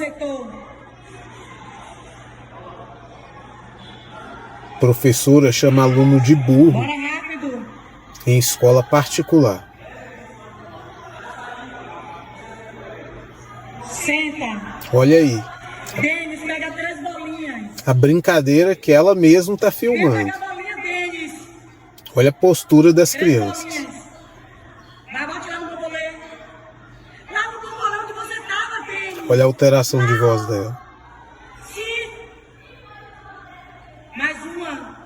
Aceitou. Professora chama aluno de burro Bora rápido. em escola particular. Senta. Olha aí, Denis, pega 3 bolinhas. a brincadeira que ela mesma está Vem filmando. pegar a bolinha, Denis. Olha a postura das 3 crianças. bolinhas. Vai, bate lá no bambolê. Lá no bambolê onde você tava, Denis. Olha a alteração de voz dela. Sim. Mais uma.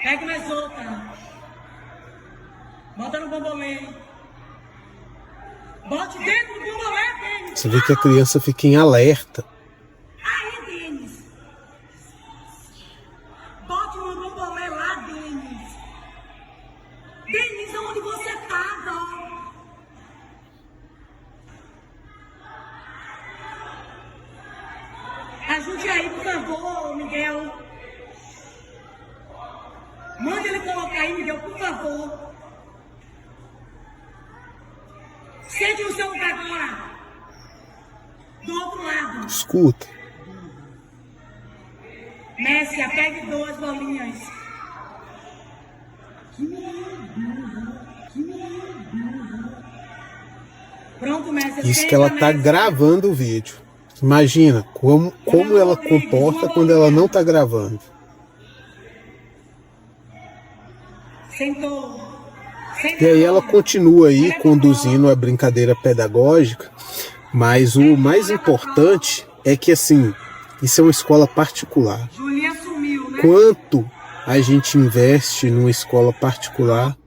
Pega mais outra. Bota no bambolê. Bote dentro do bambolê, Denis. Você vê que a criança fica em alerta. Aí, Denis. Bote no bambolê lá, Denis. Denis, onde você tava? Ajude aí, por favor, Miguel. Manda ele colocar aí, Miguel, por favor. Sente no seu lugar agora. Do outro lado. Escuta. Messia, pegue 2 bolinhas. Pronto, Messia. Isso senta, que ela tá Messia. gravando o vídeo. Imagina como ela comporta quando ela não tá gravando. Sentou. E aí ela continua aí conduzindo a brincadeira pedagógica, mas o mais importante é que assim, isso é uma escola particular. Julinha sumiu, né? Quanto a gente investe numa escola particular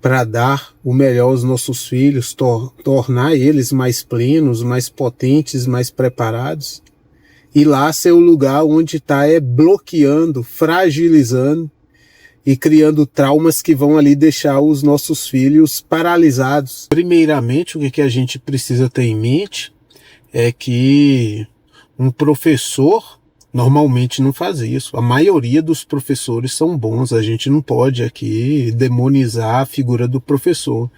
para dar o melhor aos nossos filhos, tornar eles mais plenos, mais potentes, mais preparados, e lá ser o lugar onde está bloqueando, fragilizando e criando traumas que vão ali deixar os nossos filhos paralisados. Primeiramente, o que a gente precisa ter em mente é que um professor normalmente não faz isso. A maioria dos professores são bons, a gente não pode aqui demonizar a figura do professor.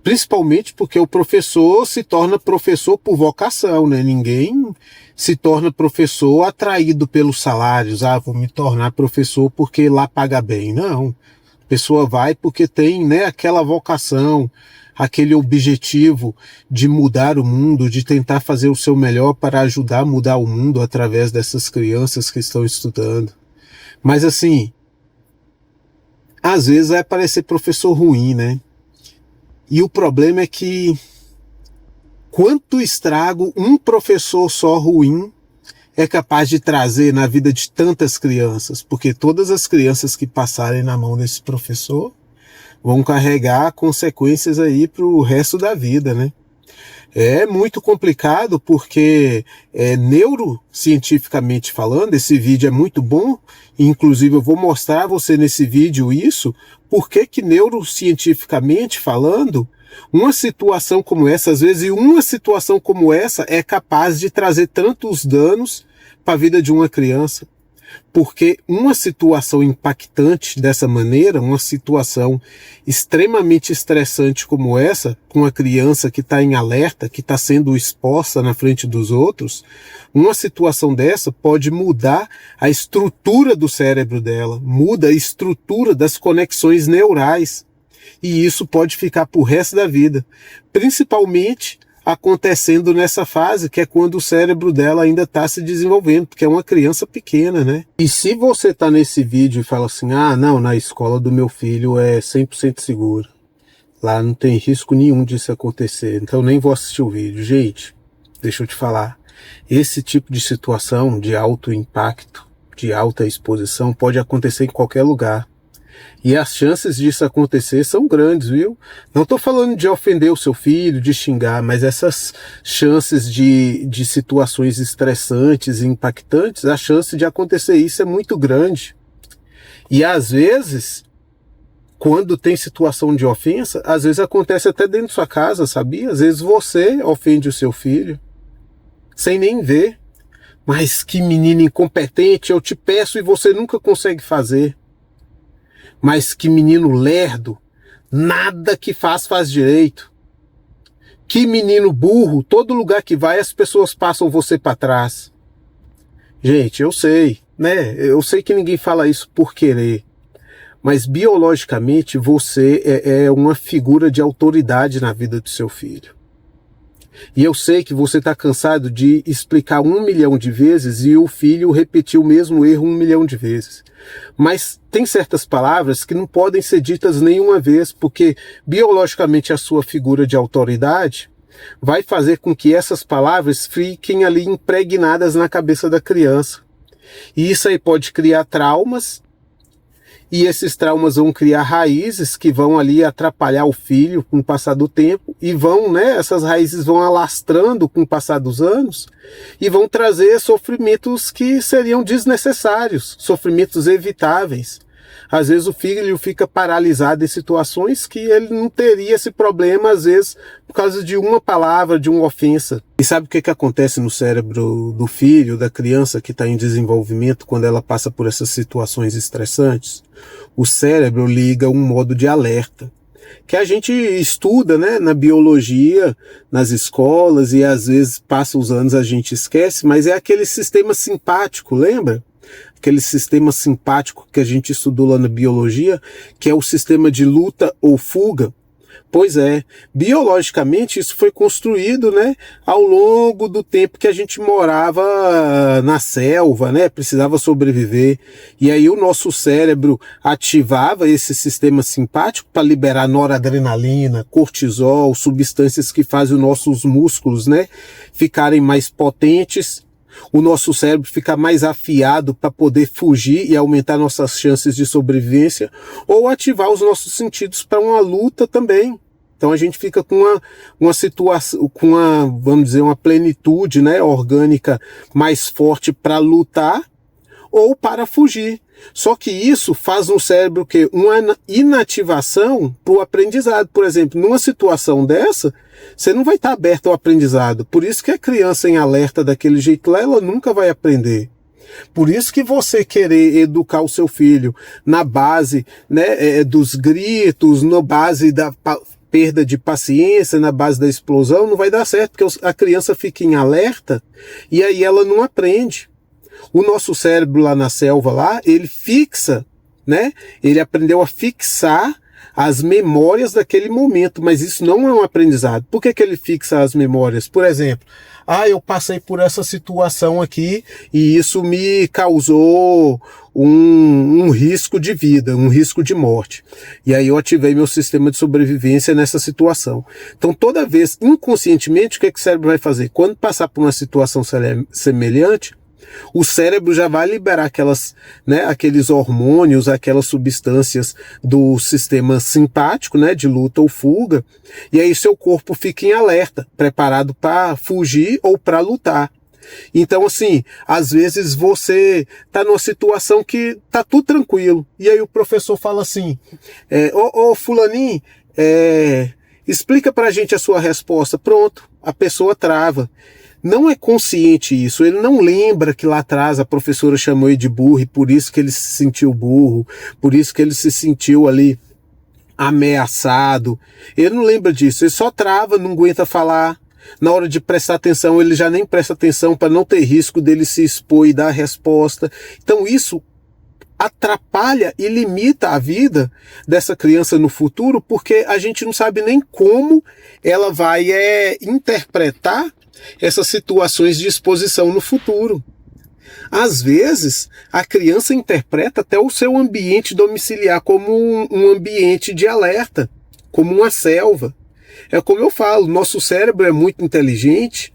Principalmente porque o professor se torna professor por vocação, né? Ninguém se torna professor atraído pelos salários. Ah, vou me tornar professor porque lá paga bem. Não. A pessoa vai porque tem, né, aquela vocação, aquele objetivo de mudar o mundo, de tentar fazer o seu melhor para ajudar a mudar o mundo através dessas crianças que estão estudando. Mas assim, às vezes vai parecer professor ruim, né? E o problema é que quanto estrago um professor só ruim é capaz de trazer na vida de tantas crianças, porque todas as crianças que passarem na mão desse professor vão carregar consequências aí para o resto da vida, né? É muito complicado porque, neurocientificamente falando, esse vídeo é muito bom, inclusive eu vou mostrar a você nesse vídeo isso, porque que neurocientificamente falando, uma situação como essa, às vezes uma situação como essa é capaz de trazer tantos danos para a vida de uma criança. Porque uma situação impactante dessa maneira, uma situação extremamente estressante como essa, com uma criança que está em alerta, que está sendo exposta na frente dos outros, uma situação dessa pode mudar a estrutura do cérebro dela, muda a estrutura das conexões neurais. E isso pode ficar pro resto da vida, principalmente acontecendo nessa fase, que é quando o cérebro dela ainda está se desenvolvendo, porque é uma criança pequena, né? E se você está nesse vídeo e fala assim, ah, não, na escola do meu filho é 100% segura, lá não tem risco nenhum disso acontecer, então nem vou assistir o vídeo. Gente, deixa eu te falar, esse tipo de situação de alto impacto, de alta exposição, pode acontecer em qualquer lugar. E as chances disso acontecer são grandes, viu? Não estou falando de ofender o seu filho, de xingar, mas essas chances de situações estressantes e impactantes, a chance de acontecer isso é muito grande. E às vezes, quando tem situação de ofensa, às vezes acontece até dentro da sua casa, sabia? Às vezes você ofende o seu filho, sem nem ver. Mas que menino incompetente, eu te peço e você nunca consegue fazer. Mas que menino lerdo, nada que faz direito. Que menino burro, todo lugar que vai as pessoas passam você para trás. Gente, eu sei, né? Eu sei que ninguém fala isso por querer. Mas biologicamente você é uma figura de autoridade na vida do seu filho. E eu sei que você está cansado de explicar 1 milhão de vezes e o filho repetir o mesmo erro 1 milhão de vezes. Mas tem certas palavras que não podem ser ditas nenhuma vez, porque biologicamente a sua figura de autoridade vai fazer com que essas palavras fiquem ali impregnadas na cabeça da criança. E isso aí pode criar traumas, e esses traumas vão criar raízes que vão ali atrapalhar o filho com o passar do tempo, e vão, né, essas raízes vão alastrando com o passar dos anos, e vão trazer sofrimentos que seriam desnecessários, sofrimentos evitáveis. Às vezes o filho fica paralisado em situações que ele não teria esse problema, às vezes, por causa de uma palavra, de uma ofensa. E sabe o que acontece no cérebro do filho, da criança que está em desenvolvimento, quando ela passa por essas situações estressantes? O cérebro liga um modo de alerta, que a gente estuda, né, na biologia, nas escolas, e às vezes passa os anos a gente esquece, mas é aquele sistema simpático, lembra? Aquele sistema simpático que a gente estudou lá na biologia, que é o sistema de luta ou fuga. Pois é, biologicamente isso foi construído, né, ao longo do tempo que a gente morava na selva, né, precisava sobreviver. E aí o nosso cérebro ativava esse sistema simpático para liberar noradrenalina, cortisol, substâncias que fazem os nossos músculos, né, ficarem mais potentes. O nosso cérebro fica mais afiado para poder fugir e aumentar nossas chances de sobrevivência, ou ativar os nossos sentidos para uma luta também. Então a gente fica com uma situação, com vamos dizer, uma plenitude, né, orgânica mais forte para lutar ou para fugir. Só que isso faz no cérebro que uma inativação para o aprendizado. Por exemplo, numa situação dessa, você não vai estar aberto ao aprendizado. Por isso que a criança em alerta daquele jeito lá, ela nunca vai aprender. Por isso que você querer educar o seu filho na base, né, dos gritos, na base da perda de paciência, na base da explosão, não vai dar certo, porque a criança fica em alerta e aí ela não aprende. O nosso cérebro lá na selva, lá, ele fixa, né? Ele aprendeu a fixar as memórias daquele momento, mas isso não é um aprendizado. Por que ele fixa as memórias? Por exemplo, eu passei por essa situação aqui e isso me causou um risco de vida, um risco de morte. E aí eu ativei meu sistema de sobrevivência nessa situação. Então toda vez, inconscientemente, o que o cérebro vai fazer? Quando passar por uma situação semelhante, o cérebro já vai liberar aqueles hormônios, aquelas substâncias do sistema simpático, né, de luta ou fuga, e aí seu corpo fica em alerta, preparado para fugir ou para lutar. Então, assim, às vezes você está numa situação que tá tudo tranquilo, e aí o professor fala assim, fulaninho, explica pra gente a sua resposta. Pronto, a pessoa trava. Não é consciente isso, ele não lembra que lá atrás a professora chamou ele de burro e por isso que ele se sentiu burro, por isso que ele se sentiu ali ameaçado. Ele não lembra disso, ele só trava, não aguenta falar. Na hora de prestar atenção, ele já nem presta atenção para não ter risco dele se expor e dar a resposta. Então isso atrapalha e limita a vida dessa criança no futuro, porque a gente não sabe nem como ela vai interpretar essas situações de exposição no futuro. Às vezes, a criança interpreta até o seu ambiente domiciliar como um ambiente de alerta, como uma selva. É como eu falo, nosso cérebro é muito inteligente,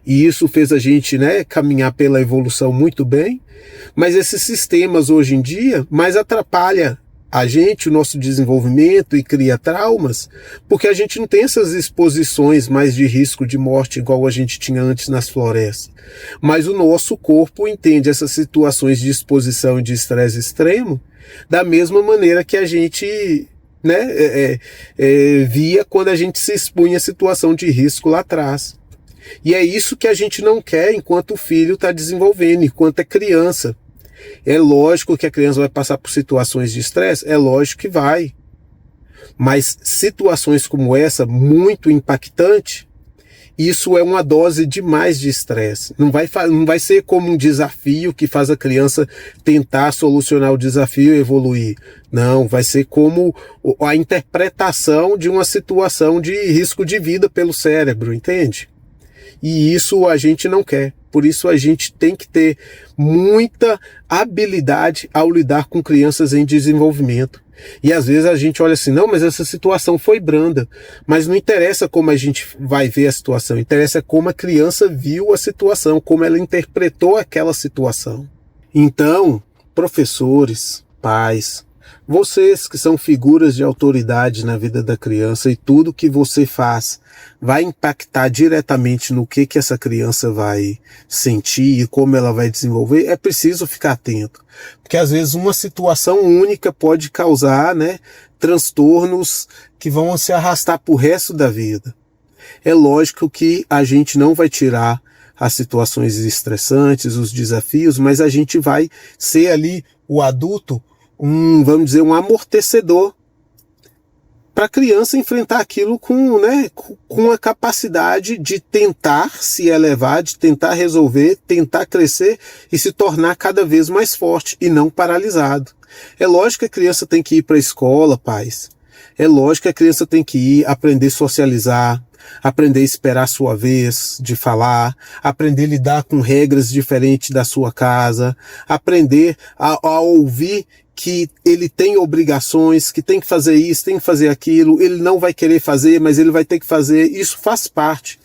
e isso fez a gente, né, caminhar pela evolução muito bem, mas esses sistemas hoje em dia mais atrapalham a gente, o nosso desenvolvimento, e cria traumas, porque a gente não tem essas exposições mais de risco de morte igual a gente tinha antes nas florestas. Mas o nosso corpo entende essas situações de exposição e de estresse extremo da mesma maneira que a gente, né, via quando a gente se expunha a situação de risco lá atrás. E é isso que a gente não quer enquanto o filho está desenvolvendo, enquanto é criança. É lógico que a criança vai passar por situações de estresse, é lógico que vai. Mas situações como essa, muito impactante, isso é uma dose demais de estresse. Não vai ser como um desafio que faz a criança tentar solucionar o desafio e evoluir. Não, vai ser como a interpretação de uma situação de risco de vida pelo cérebro, entende? E isso a gente não quer. Por isso a gente tem que ter muita habilidade ao lidar com crianças em desenvolvimento. E às vezes a gente olha assim, não, mas essa situação foi branda. Mas não interessa como a gente vai ver a situação, interessa como a criança viu a situação, como ela interpretou aquela situação. Então, professores, pais, vocês que são figuras de autoridade na vida da criança e tudo que você faz vai impactar diretamente no que essa criança vai sentir e como ela vai desenvolver, é preciso ficar atento. Porque às vezes uma situação única pode causar, transtornos que vão se arrastar pro resto da vida. É lógico que a gente não vai tirar as situações estressantes, os desafios, mas a gente vai ser ali o adulto, vamos dizer, um amortecedor para a criança enfrentar aquilo com a capacidade de tentar se elevar, de tentar resolver, tentar crescer e se tornar cada vez mais forte e não paralisado. É lógico que a criança tem que ir para a escola, pais. É lógico que a criança tem que ir aprender a socializar, aprender a esperar a sua vez de falar, aprender a lidar com regras diferentes da sua casa, aprender a ouvir que ele tem obrigações, que tem que fazer isso, tem que fazer aquilo, ele não vai querer fazer, mas ele vai ter que fazer, isso faz parte.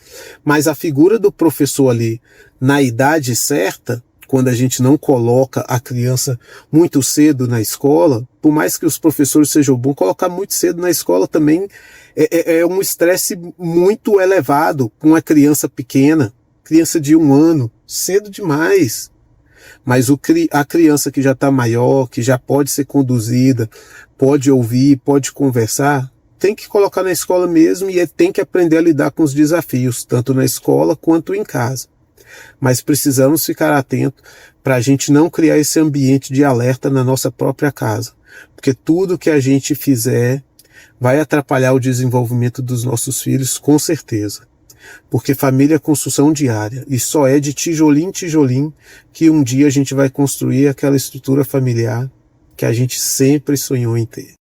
Mas a figura do professor ali, na idade certa, quando a gente não coloca a criança muito cedo na escola, por mais que os professores sejam bons, colocar muito cedo na escola também é um estresse muito elevado com uma criança pequena, criança de 1 ano, cedo demais. Mas a criança que já está maior, que já pode ser conduzida, pode ouvir, pode conversar, tem que colocar na escola mesmo e tem que aprender a lidar com os desafios, tanto na escola quanto em casa. Mas precisamos ficar atentos para a gente não criar esse ambiente de alerta na nossa própria casa. Porque tudo que a gente fizer vai atrapalhar o desenvolvimento dos nossos filhos, com certeza. Porque família é construção diária e só é de tijolinho em tijolinho que um dia a gente vai construir aquela estrutura familiar que a gente sempre sonhou em ter.